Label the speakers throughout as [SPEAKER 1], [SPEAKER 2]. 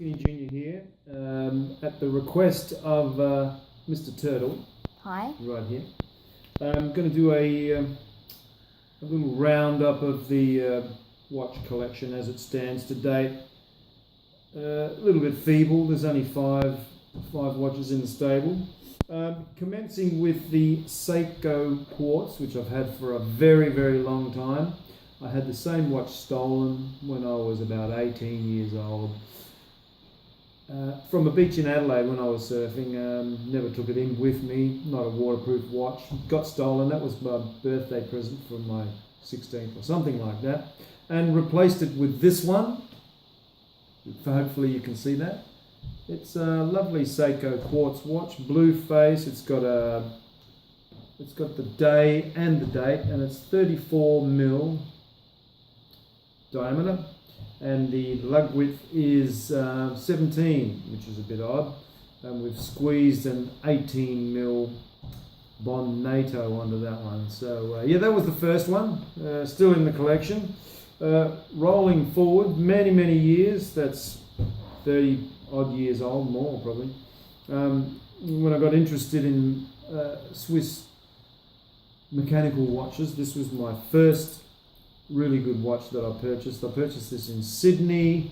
[SPEAKER 1] Skinny Junior here, at the request of MrTurtle.
[SPEAKER 2] Hi.
[SPEAKER 1] Right here. I'm going to do a little roundup of the watch collection as it stands to date. A little bit feeble. There's only five watches in the stable. Commencing with the Seiko quartz, which I've had for a very, very long time. I had the same watch stolen when I was about 18 years old. From a beach in Adelaide when I was surfing. Never took it in with me, not a waterproof watch. Got stolen. That was my birthday present for my 16th or something like that. And replaced it with this one. Hopefully you can see that. It's a lovely Seiko quartz watch, blue face. It's got the day and the date, and it's 34mm diameter, and the lug width is 17, which is a bit odd. And we've squeezed an 18mm Bond NATO onto that one. So yeah, that was the first one, still in the collection. Rolling forward many years, that's 30 odd years old, more probably. When I got interested in Swiss mechanical watches, this was my first really good watch that I purchased. I purchased this in Sydney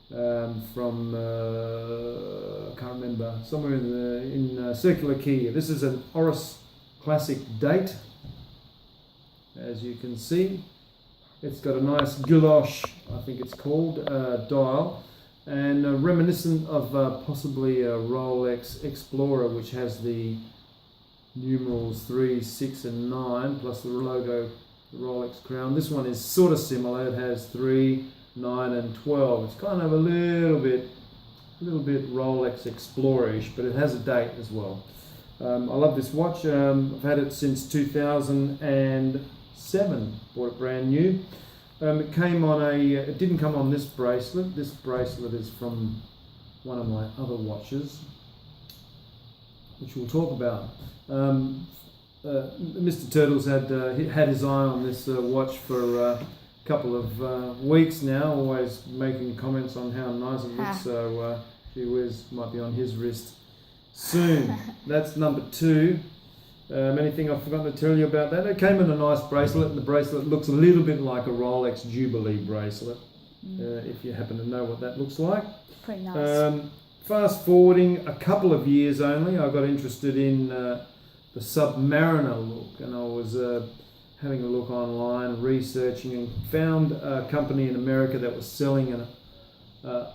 [SPEAKER 1] from I can't remember, somewhere in Circular Quay. This is an Oris Classic date, as you can see. It's got a nice gouache, I think it's called, dial, and reminiscent of possibly a Rolex Explorer, which has the numerals 3, 6 and 9 plus the logo, the Rolex crown. This one is sort of similar. It has 3, 9 and 12. It's kind of a little bit Rolex Explorer-ish, but it has a date as well. I love this watch. I've had it since 2007. Bought it brand new. It came on it didn't come on this bracelet. This bracelet is from one of my other watches, which we'll talk about. MrTurtle's had his eye on this watch for a couple of weeks now, always making comments on how nice it looks, so gee whiz, might be on his wrist soon. That's number 2. Anything I've forgotten to tell you about that? It came in a nice bracelet, and the bracelet looks a little bit like a Rolex Jubilee bracelet, if you happen to know what that looks like.
[SPEAKER 2] Pretty nice.
[SPEAKER 1] Fast forwarding a couple of years only, I got interested in the Submariner look, and I was having a look online, researching, and found a company in America that was selling an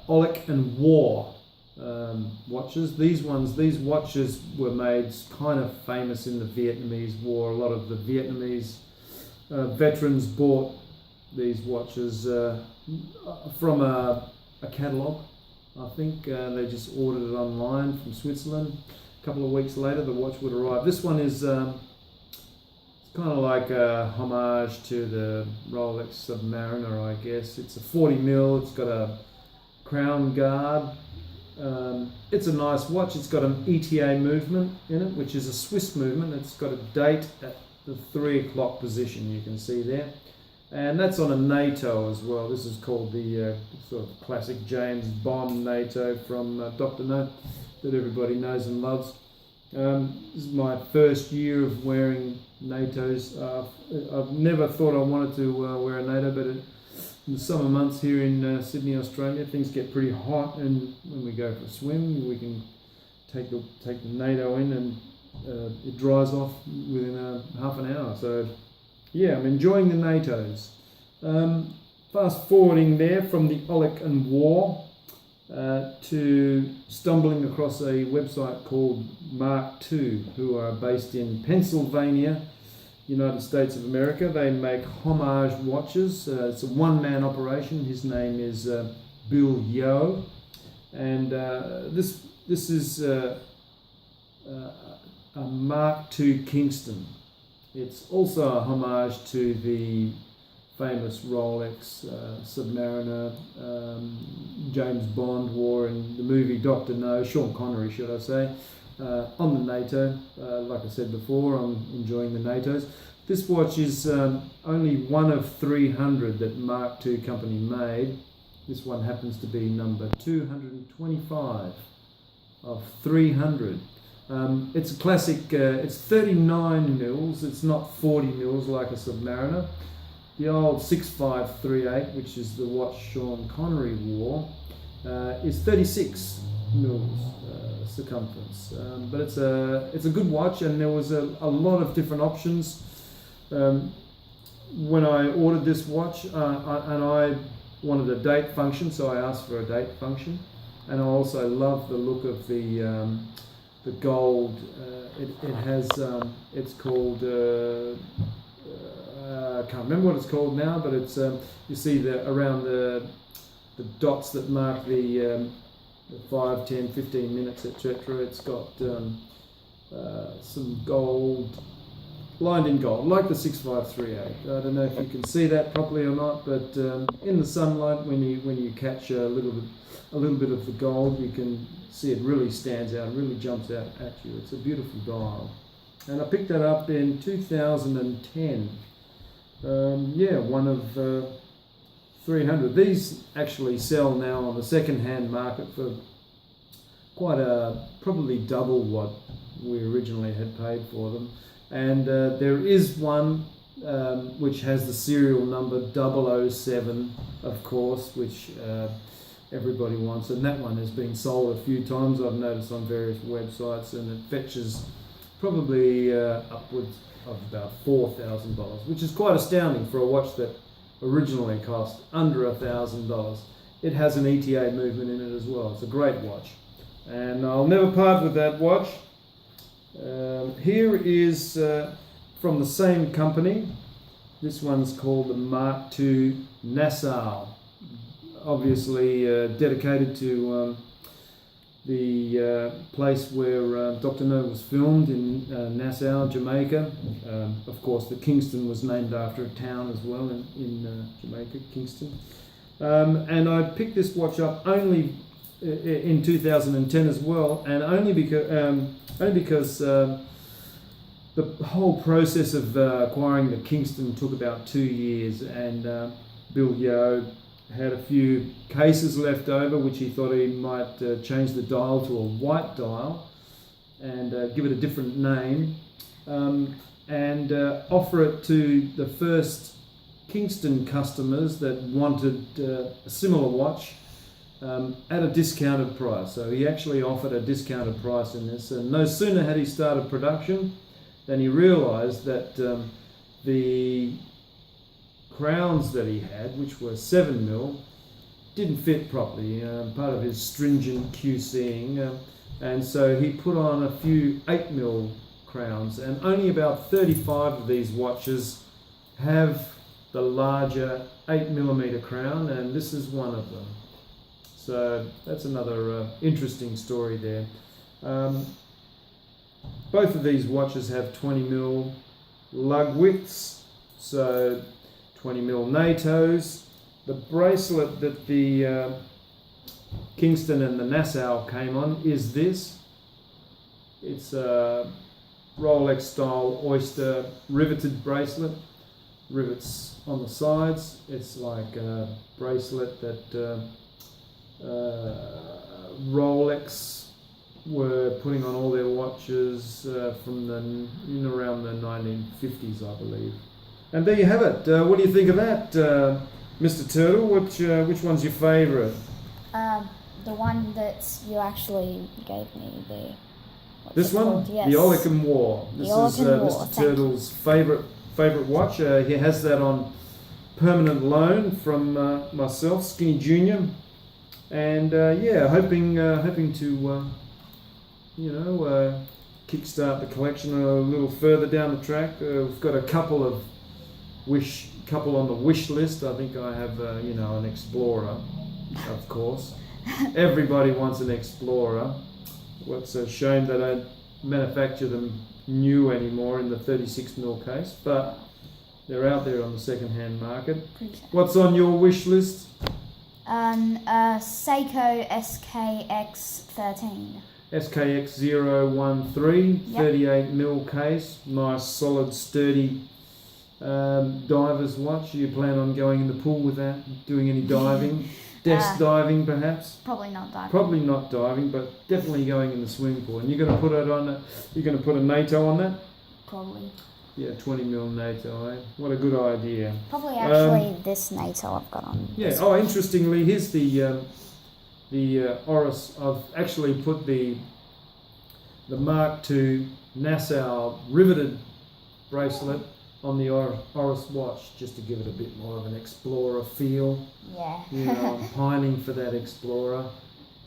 [SPEAKER 1] Oleg and War watches. These watches were made kind of famous in the Vietnamese War. A lot of the Vietnamese veterans bought these watches from a catalogue. I think they just ordered it online from Switzerland. A couple of weeks later, the watch would arrive. This one is it's kind of like a homage to the Rolex Submariner, I guess. It's a 40mm. It's got a crown guard. It's a nice watch. It's got an ETA movement in it, which is a Swiss movement. It's got a date at the 3 o'clock position, you can see there. And that's on a NATO as well. This is called the sort of classic James Bond NATO from Dr. No, that everybody knows and loves. This is my first year of wearing NATOs. I've never thought I wanted to wear a NATO, but in the summer months here in Sydney, Australia, things get pretty hot, and when we go for a swim, we can take the NATO in, and it dries off within half an hour. So yeah, I'm enjoying the NATOs. Fast forwarding there from the Oleg and War to stumbling across a website called Mark II, who are based in Pennsylvania, United States of America. They make homage watches. It's a one-man operation. His name is Bill Yo, and this is a Mark II Kingston. It's also a homage to the famous Rolex Submariner James Bond wore in the movie Dr. No, Sean Connery should I say, on the NATO. Like I said before, I'm enjoying the NATOs. This watch is only one of 300 that Mark II company made. This one happens to be number 225 of 300. It's a classic, it's 39 mils, it's not 40 mils like a Submariner. The old 6538, which is the watch Sean Connery wore, is 36 mils circumference. But it's a good watch, and there was a lot of different options. When I ordered this watch, I wanted a date function, so I asked for a date function. And I also love the look of the gold. It has, it's called, I can't remember what it's called now, but it's, you see around the dots that mark the 5, 10, 15 minutes, etc. It's got some gold, lined in gold, like the 6538. I don't know if you can see that properly or not, but in the sunlight, when you catch a little bit of the gold, you can see it really stands out, really jumps out at you. It's a beautiful dial, and I picked that up in 2010. One of 300. These actually sell now on the second-hand market for probably double what we originally had paid for them. And there is one which has the serial number 007, of course, which everybody wants, and that one has been sold a few times, I've noticed, on various websites, and it fetches probably upwards of about $4,000, which is quite astounding for a watch that originally cost under $1,000. It has an ETA movement in it as well. It's a great watch, and I'll never part with that watch. Here is from the same company. This one's called the Mark II Nassau, obviously dedicated to the place where Dr. No was filmed in Nassau, Jamaica. Of course, the Kingston was named after a town as well in Jamaica, Kingston. And I picked this watch up only in 2010 as well, and only because the whole process of acquiring the Kingston took about 2 years, and Bill Yeo had a few cases left over, which he thought he might change the dial to a white dial and give it a different name, and offer it to the first Kingston customers that wanted a similar watch at a discounted price. So he actually offered a discounted price in this, and no sooner had he started production than he realized that the crowns that he had, which were 7mm, didn't fit properly, part of his stringent QCing, and so he put on a few 8mm crowns, and only about 35 of these watches have the larger 8mm crown, and this is one of them. So that's another interesting story there. Both of these watches have 20mm lug widths, so 20mm NATOs. The bracelet that the Kingston and the Nassau came on is this. It's a Rolex style oyster riveted bracelet, rivets on the sides. It's like a bracelet that Rolex were putting on all their watches from around the 1950s, I believe. And there you have it. What do you think of that, Mr. Turtle? Which one's your favourite?
[SPEAKER 2] The one that you actually gave me.
[SPEAKER 1] This one?
[SPEAKER 2] Yes.
[SPEAKER 1] The Olicum War. This is Mr. Turtle's favourite watch. He has that on permanent loan from myself, Skinny Junior, and hoping to kickstart the collection a little further down the track. We've got a couple on the wish list. I think I have an Explorer, of course. Everybody wants an Explorer. What's a shame they don't manufacture them new anymore in the 36mm case, but they're out there on the second-hand market. What's on your wish list?
[SPEAKER 2] Seiko SKX13.
[SPEAKER 1] SKX013,
[SPEAKER 2] Yep.
[SPEAKER 1] 38mm case, nice, solid, sturdy diver's watch. You plan on going in the pool with that, doing any diving? Desk diving, perhaps.
[SPEAKER 2] Probably not diving.
[SPEAKER 1] Probably not diving, but definitely going in the swimming pool. And you're going to put it on. You're going to put a NATO on that.
[SPEAKER 2] Probably.
[SPEAKER 1] Yeah, 20mm NATO. Eh? What a good idea.
[SPEAKER 2] Probably actually this NATO I've got on.
[SPEAKER 1] Yeah. Oh, interestingly, here's the Oris. I've actually put the Mark II Nassau riveted bracelet on the Oris watch, just to give it a bit more of an Explorer feel.
[SPEAKER 2] Yeah.
[SPEAKER 1] You know, I'm pining for that Explorer.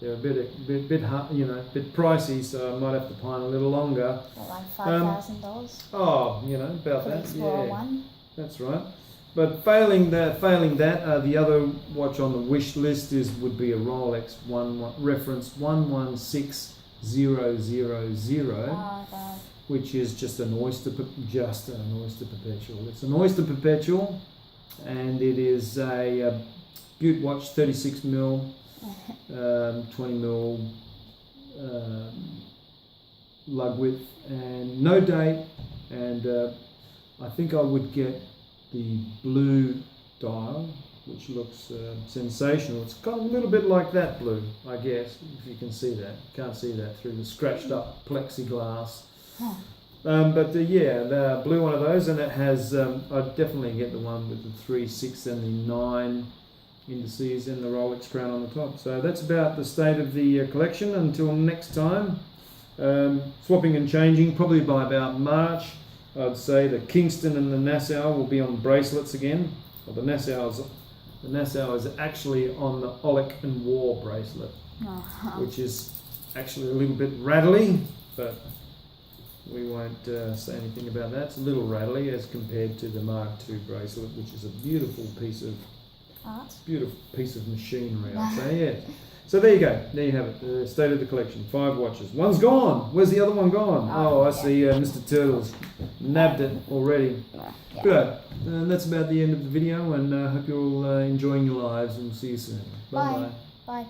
[SPEAKER 1] They're a bit hard, you know, a bit pricey, so I might have to pine a little longer.
[SPEAKER 2] What, like $5,000?
[SPEAKER 1] Oh, you know, about
[SPEAKER 2] For the
[SPEAKER 1] that.
[SPEAKER 2] Explorer
[SPEAKER 1] Yeah,
[SPEAKER 2] one.
[SPEAKER 1] that's right. But failing that, the other watch on the wish list would be a Rolex reference 116000.
[SPEAKER 2] Oh god.
[SPEAKER 1] Which is just an oyster perpetual. It's an oyster perpetual, and it is a Butte watch, 36mm, 20mm lug width, and no date. And I think I would get the blue dial, which looks sensational. It's got a little bit like that blue, I guess, if you can see that. Can't see that through the scratched up plexiglass. But yeah, the blue one of those, and it has, I'd definitely get the one with the 3, 6 and the 9 indices and the Rolex crown on the top. So that's about the state of the collection. Until next time, swapping and changing, probably by about March, I'd say the Kingston and the Nassau will be on bracelets again. Well, the Nassau is actually on the Olic and War bracelet, which is actually a little bit rattly, but we won't say anything about that. It's a little rattly as compared to the Mark II bracelet, which is a beautiful piece of machinery, I'd say. Yeah. So there you go. There you have it. The state of the collection. 5 watches. One's gone. Where's the other one gone? Oh, I see. MrTurtle's nabbed it already.
[SPEAKER 2] Yeah.
[SPEAKER 1] Good. That's about the end of the video, and I hope you're all enjoying your lives, and we'll see you soon. Bye-bye.
[SPEAKER 2] Bye.